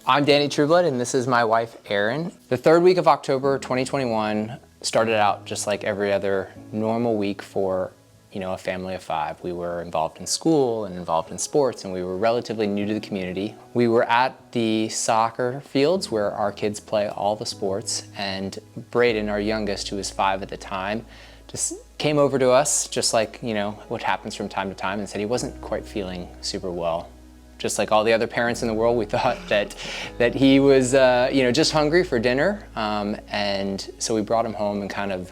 I'm Danny Trueblood, and this is my wife, Erin. The third week of October 2021 started out just like every other normal week for, a family of five. We were involved in school and involved in sports, and we were relatively new to the community. We were at the soccer fields where our kids play all the sports, and Braden, our youngest, who was 5 at the time, just came over to us, just like, what happens from time to time, and said he wasn't quite feeling super well. Just like all the other parents in the world, we thought that he was, just hungry for dinner, and so we brought him home. And kind of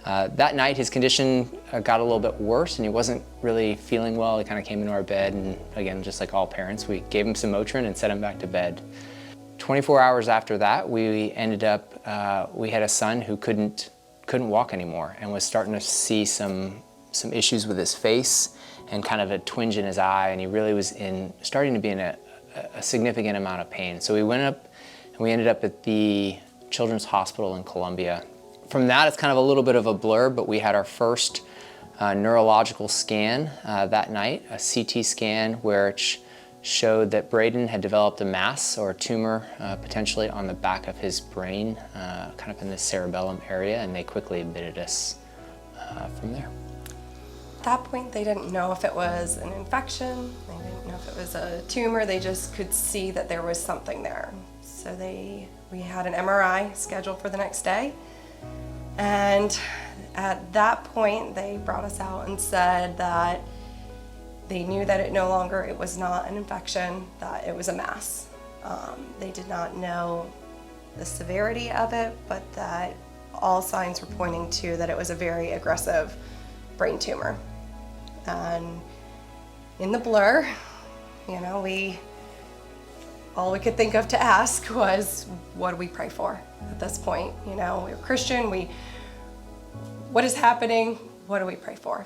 that night, his condition got a little bit worse, and he wasn't really feeling well. He kind of came into our bed, and again, just like all parents, we gave him some Motrin and set him back to bed. 24 hours after that, we ended up, we had a son who couldn't walk anymore, and was starting to see some issues with his face and kind of a twinge in his eye, and he really was starting to be in a significant amount of pain. So we went up and we ended up at the Children's Hospital in Columbia. From that, it's kind of a little bit of a blur, but we had our first neurological scan that night, a CT scan, where it showed that Braden had developed a mass or a tumor potentially on the back of his brain, kind of in the cerebellum area, and they quickly admitted us from there. At that point, they didn't know if it was an infection, they didn't know if it was a tumor, they just could see that there was something there. So we had an MRI scheduled for the next day, and at that point they brought us out and said that they knew that it was not an infection, that it was a mass. They did not know the severity of it, but that all signs were pointing to that it was a very aggressive brain tumor. And in the blur, all we could think of to ask was, what do we pray for at this point? We're Christian, what is happening? What do we pray for?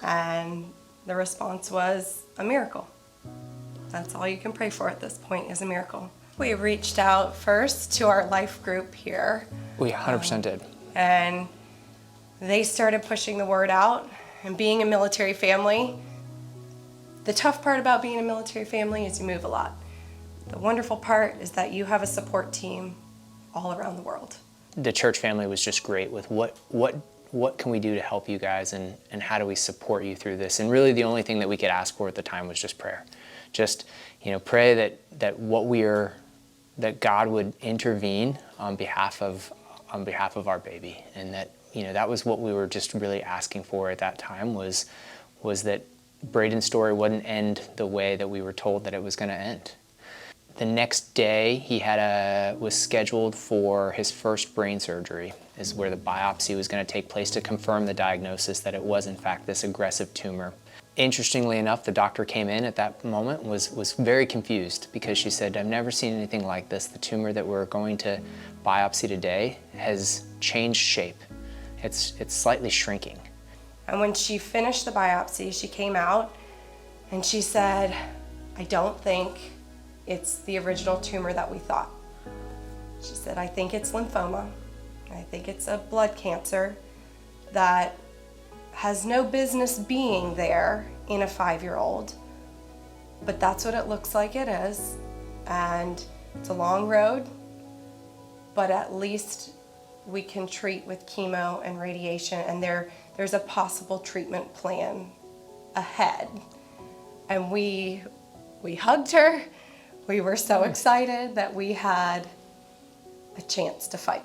And the response was a miracle. That's all you can pray for at this point, is a miracle. We reached out first to our life group here. We 100% did. And they started pushing the word out. And being a military family, the tough part about being a military family is you move a lot. The wonderful part is that you have a support team all around the world. The church family was just great with what can we do to help you guys, and how do we support you through this? And really the only thing that we could ask for at the time was just prayer. Just, pray that God would intervene on behalf of our baby, and that that was what we were just really asking for at that time, was that Braden's story wouldn't end the way that we were told that it was going to end. The next day, he was scheduled for his first brain surgery, is where the biopsy was going to take place to confirm the diagnosis that it was in fact this aggressive tumor. Interestingly enough, the doctor came in at that moment, was very confused, because she said, "I've never seen anything like this. The tumor that we're going to biopsy today has changed shape. It's slightly shrinking." And when she finished the biopsy, she came out and she said, "I don't think it's the original tumor that we thought." She said, "I think it's lymphoma. I think it's a blood cancer that has no business being there in a 5-year-old, but that's what it looks like it is. And it's a long road, but at least we can treat with chemo and radiation, and there's a possible treatment plan ahead." And we hugged her. We were so excited that we had a chance to fight.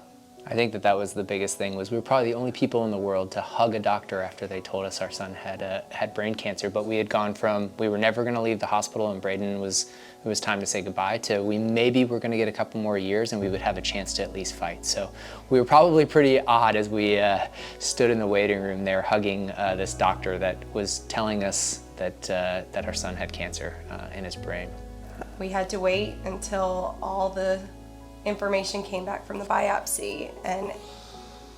I think that was the biggest thing, was we were probably the only people in the world to hug a doctor after they told us our son had brain cancer. But we had gone from, we were never going to leave the hospital and Braden it was time to say goodbye, to we maybe were going to get a couple more years and we would have a chance to at least fight. So we were probably pretty odd as we stood in the waiting room there hugging this doctor that was telling us that our son had cancer in his brain. We had to wait until all the information came back from the biopsy, and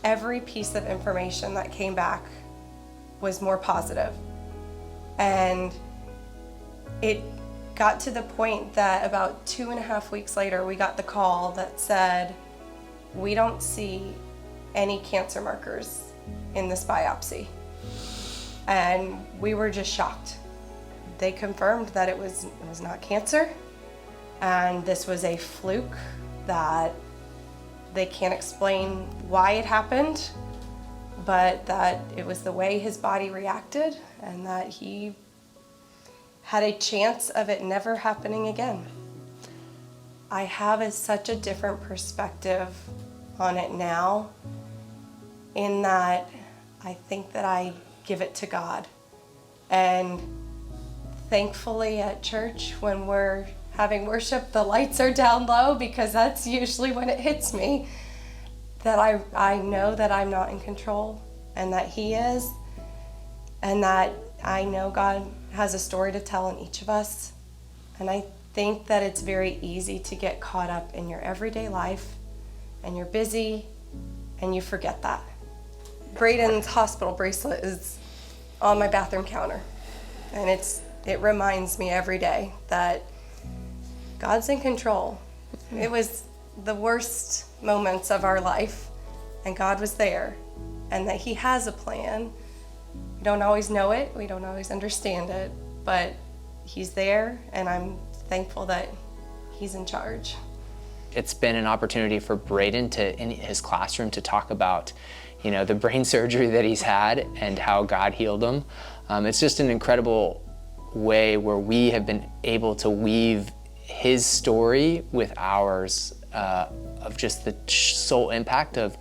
every piece of information that came back was more positive. And it got to the point that about 2.5 weeks later, we got the call that said, "We don't see any cancer markers in this biopsy." And we were just shocked. They confirmed that it was not cancer, And this was a fluke that they can't explain why it happened, but that it was the way his body reacted and that he had a chance of it never happening again. I have such a different perspective on it now, in that I think that I give it to God. And thankfully at church, when we're having worship, the lights are down low, because that's usually when it hits me, that I know that I'm not in control and that He is, and that I know God has a story to tell in each of us. And I think that it's very easy to get caught up in your everyday life, and you're busy and you forget that. Braden's hospital bracelet is on my bathroom counter, and it reminds me every day that God's in control. It was the worst moments of our life, and God was there, and that He has a plan. We don't always know it, we don't always understand it, but He's there, and I'm thankful that He's in charge. It's been an opportunity for Braden in his classroom to talk about, the brain surgery that he's had and how God healed him. It's just an incredible way where we have been able to weave his story with ours, of just the soul impact of,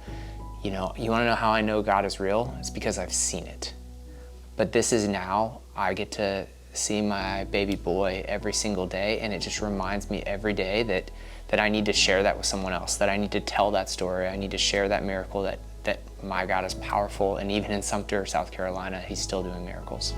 you want to know how I know God is real? It's because I've seen it. But this is now, I get to see my baby boy every single day, and it just reminds me every day that I need to share that with someone else, that I need to tell that story, I need to share that miracle, that my God is powerful, and even in Sumter, South Carolina, He's still doing miracles.